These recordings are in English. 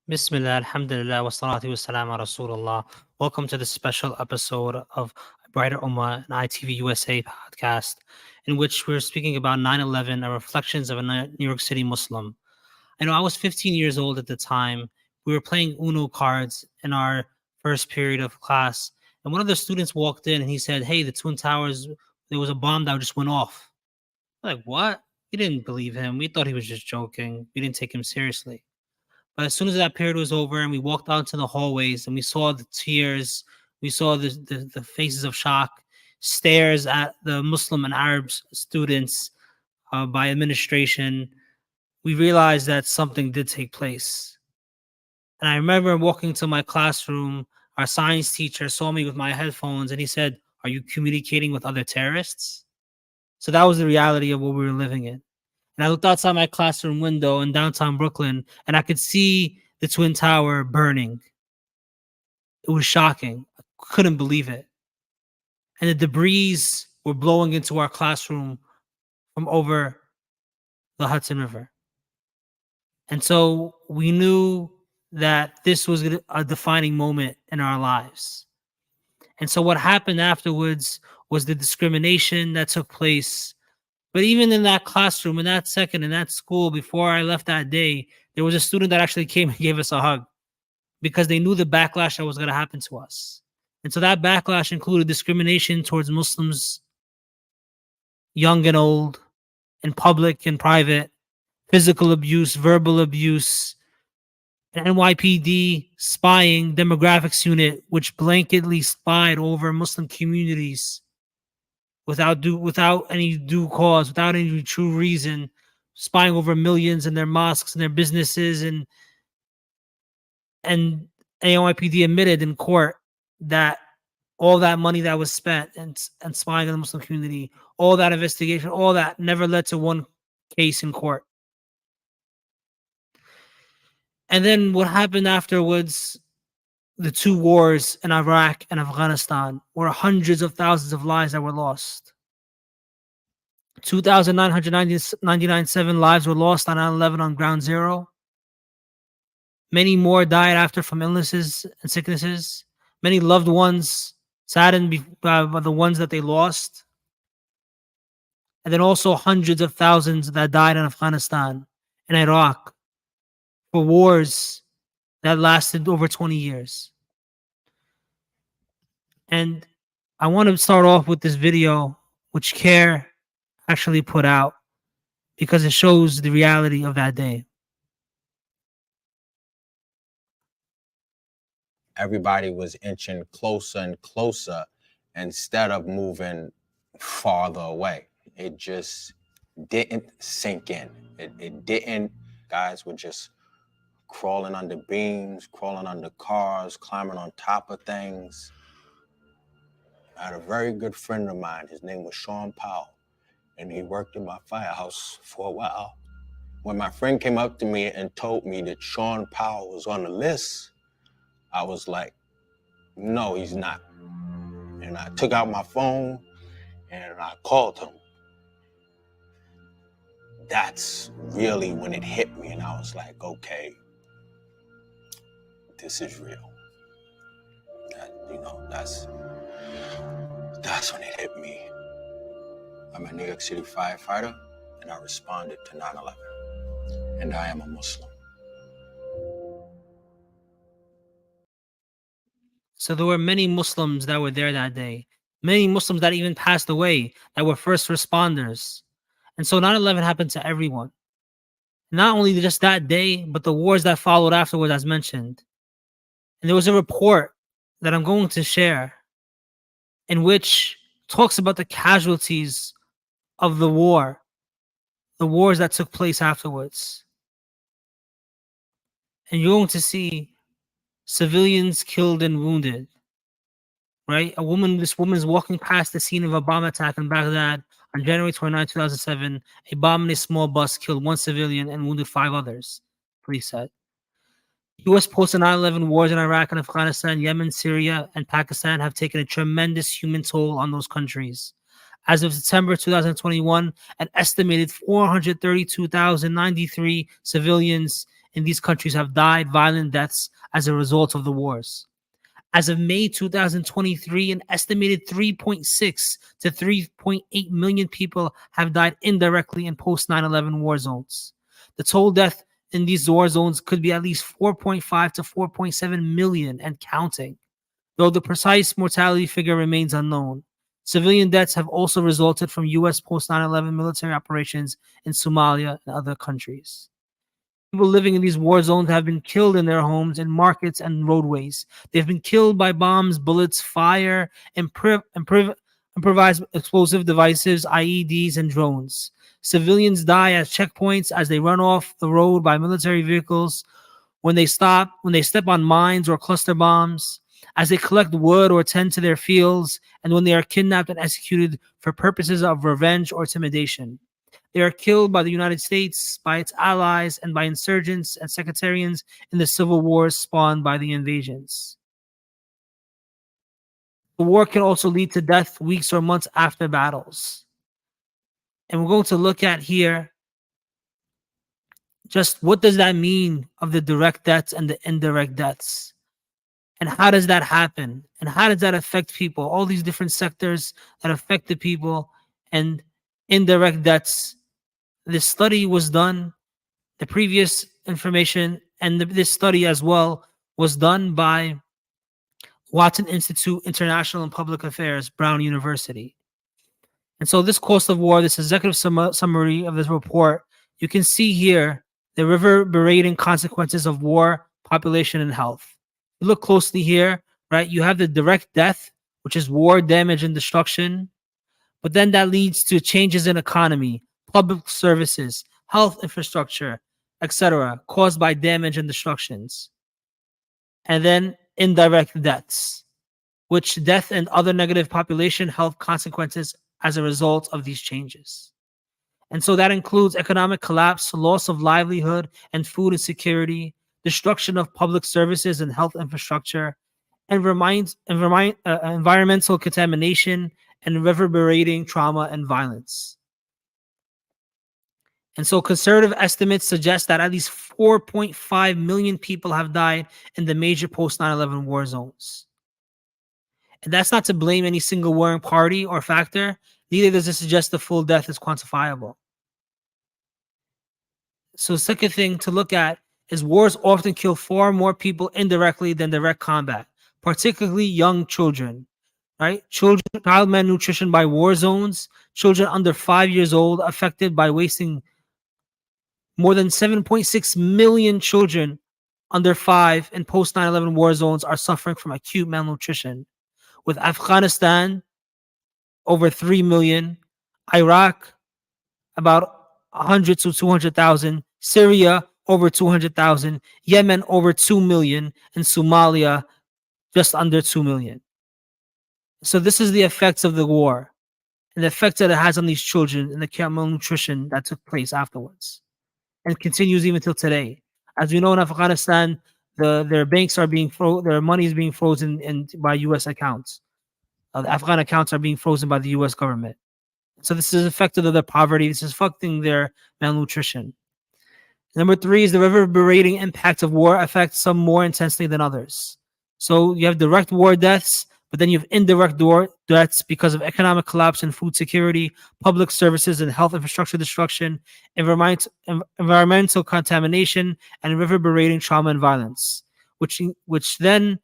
Bismillah, alhamdulillah, wa salatu wa salam ala Rasulullah. Welcome to this special episode of Brighter Ummah, an ITV USA podcast, in which we're speaking about 9/11 and reflections of a New York City Muslim. I know I was 15 years old at the time. We were playing Uno cards in our first period of class, and one of the students walked in and he said, "Hey, the Twin Towers, there was a bomb that just went off." I'm like, what? We didn't believe him. We thought he was just joking. We didn't take him seriously. But as soon as that period was over and we walked out into the hallways and we saw the tears, we saw the faces of shock, stares at the Muslim and Arab students by administration, we realized that something did take place. And I remember walking to my classroom, our science teacher saw me with my headphones and he said, "Are you communicating with other terrorists?" So that was the reality of what we were living in. And I looked outside my classroom window in downtown Brooklyn and I could see the Twin Tower burning. It was shocking. I couldn't believe it. And the debris were blowing into our classroom from over the Hudson River. And so we knew that this was a defining moment in our lives. And so what happened afterwards was the discrimination that took place. But even in that classroom, in that second, in that school, before I left that day, there was a student that actually came and gave us a hug because they knew the backlash that was going to happen to us. And so that backlash included discrimination towards Muslims, young and old, in public and private, physical abuse, verbal abuse, an NYPD spying demographics unit, which blanketly spied over Muslim communities without any due cause, without any true reason, spying over millions in their mosques and their businesses, and NYPD admitted in court that all that money that was spent and spying on the Muslim community, all that investigation, all that never led to one case in court. And then what happened afterwards, the two wars in Iraq and Afghanistan, were hundreds of thousands of lives that were lost. 2,999 lives were lost on 9/11 on Ground Zero. Many more died after from illnesses and sicknesses. Many loved ones saddened by the ones that they lost. And then also hundreds of thousands that died in Afghanistan and Iraq for wars that lasted over 20 years. And I want to start off with this video, which CARE actually put out, because it shows the reality of that day. Everybody was inching closer and closer instead of moving farther away. It just didn't sink in. It didn't. Guys were just crawling under beams, crawling under cars, climbing on top of things. I had a very good friend of mine. His name was Sean Powell, and he worked in my firehouse for a while. When my friend came up to me and told me that Sean Powell was on the list, I was like, no, he's not. And I took out my phone and I called him. That's really when it hit me, and I was like, okay, this is real. That's when it hit me. I'm a New York City firefighter, and I responded to 9/11, and I am a Muslim. So there were many Muslims that were there that day. Many Muslims that even passed away that were first responders. And so 9/11 happened to everyone. Not only just that day, but the wars that followed afterwards, as mentioned. And there was a report that I'm going to share in which talks about the casualties of the wars that took place afterwards. And you're going to see civilians killed and wounded, right? This woman is walking past the scene of a bomb attack in Baghdad on January 29, 2007. A bomb in a small bus killed one civilian and wounded 5 others, police said. U.S. post 9/11 wars in Iraq and Afghanistan, Yemen, Syria, and Pakistan have taken a tremendous human toll on those countries. As of September 2021, an estimated 432,093 civilians in these countries have died violent deaths as a result of the wars. As of May 2023, an estimated 3.6 to 3.8 million people have died indirectly in post 9/11 war zones. The total death in these war zones could be at least 4.5 to 4.7 million and counting, though the precise mortality figure remains unknown. Civilian deaths have also resulted from U.S. post 9/11 military operations in Somalia and other countries. People living in these war zones have been killed in their homes, in markets, and roadways. They've been killed by bombs, bullets, fire, improvised explosive devices, IEDs, and drones. Civilians die at checkpoints as they run off the road by military vehicles, when they step on mines or cluster bombs, as they collect wood or tend to their fields, and when they are kidnapped and executed for purposes of revenge or intimidation. They are killed by the United States, by its allies, and by insurgents and sectarians in the civil wars spawned by the invasions. The war can also lead to death weeks or months after battles. And we're going to look at here just what does that mean of the direct deaths and the indirect deaths. And how does that happen? And how does that affect people? All these different sectors that affect the people and indirect deaths. This study was done, the previous information and this study as well was done by Watson Institute International and Public Affairs, Brown University. And so this cost of war, this executive summary of this report, you can see here the reverberating consequences of war, population, and health. You look closely here, right? You have the direct death, which is war, damage, and destruction. But then that leads to changes in economy, public services, health infrastructure, etc., caused by damage and destructions. And then indirect deaths, which death and other negative population health consequences as a result of these changes. And so that includes economic collapse, loss of livelihood and food insecurity, destruction of public services and health infrastructure, and environmental contamination and reverberating trauma and violence. And so conservative estimates suggest that at least 4.5 million people have died in the major post 9/11 war zones. And that's not to blame any single warring party or factor. Neither does it suggest the full death is quantifiable. So the second thing to look at is wars often kill far more people indirectly than direct combat, particularly young children. Right? Child malnutrition by war zones, children under 5 years old affected by wasting. More than 7.6 million children under 5 in post 9/11 war zones are suffering from acute malnutrition, with Afghanistan over 3 million, Iraq about 100 to 200,000, Syria over 200,000, Yemen over 2 million, and Somalia just under 2 million. So this is the effects of the war and the effects that it has on these children and the malnutrition that took place afterwards and continues even till today. As we know, in Afghanistan, their banks are being their money is being frozen by U.S. accounts. The Afghan accounts are being frozen by the U.S. government. So this is affected of their poverty. This is affecting their malnutrition. Number 3 is the reverberating impact of war affects some more intensely than others. So you have direct war deaths, but then you have indirect war deaths because of economic collapse and food security, public services and health infrastructure destruction, environmental contamination, and reverberating trauma and violence, which then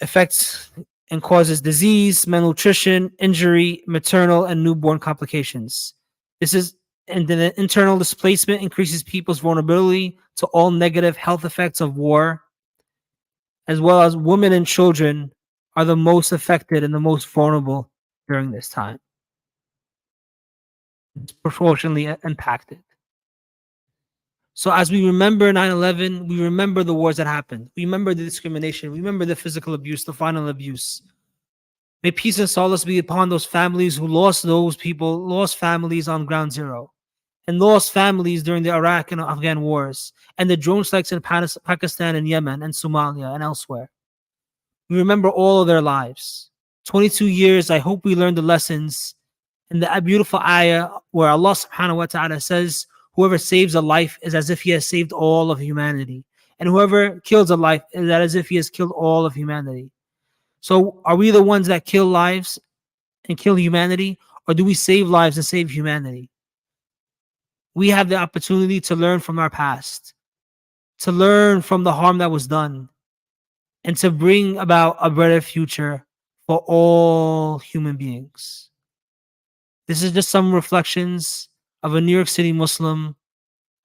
affects and causes disease, malnutrition, injury, maternal and newborn complications. And the internal displacement increases people's vulnerability to all negative health effects of war, as well as women and children are the most affected and the most vulnerable during this time. Disproportionately impacted. So as we remember 9/11, we remember the wars that happened. We remember the discrimination. We remember the physical abuse, the final abuse. May peace and solace be upon those families who lost families on ground zero, and lost families during the Iraq and Afghan wars, and the drone strikes in Pakistan and Yemen and Somalia and elsewhere. We remember all of their lives. 22 years, I hope we learned the lessons. And the beautiful ayah where Allah subhanahu wa ta'ala says, whoever saves a life is as if he has saved all of humanity. And whoever kills a life is as if he has killed all of humanity. So are we the ones that kill lives and kill humanity? Or do we save lives and save humanity? We have the opportunity to learn from our past, to learn from the harm that was done, and to bring about a better future for all human beings. This is just some reflections of a New York City Muslim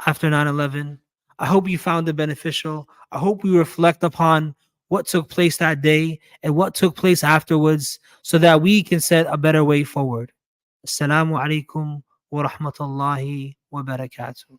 after 9/11. I hope you found it beneficial. I hope we reflect upon what took place that day and what took place afterwards so that we can set a better way forward. Assalamu alaikum wa rahmatullahi wa barakatuh.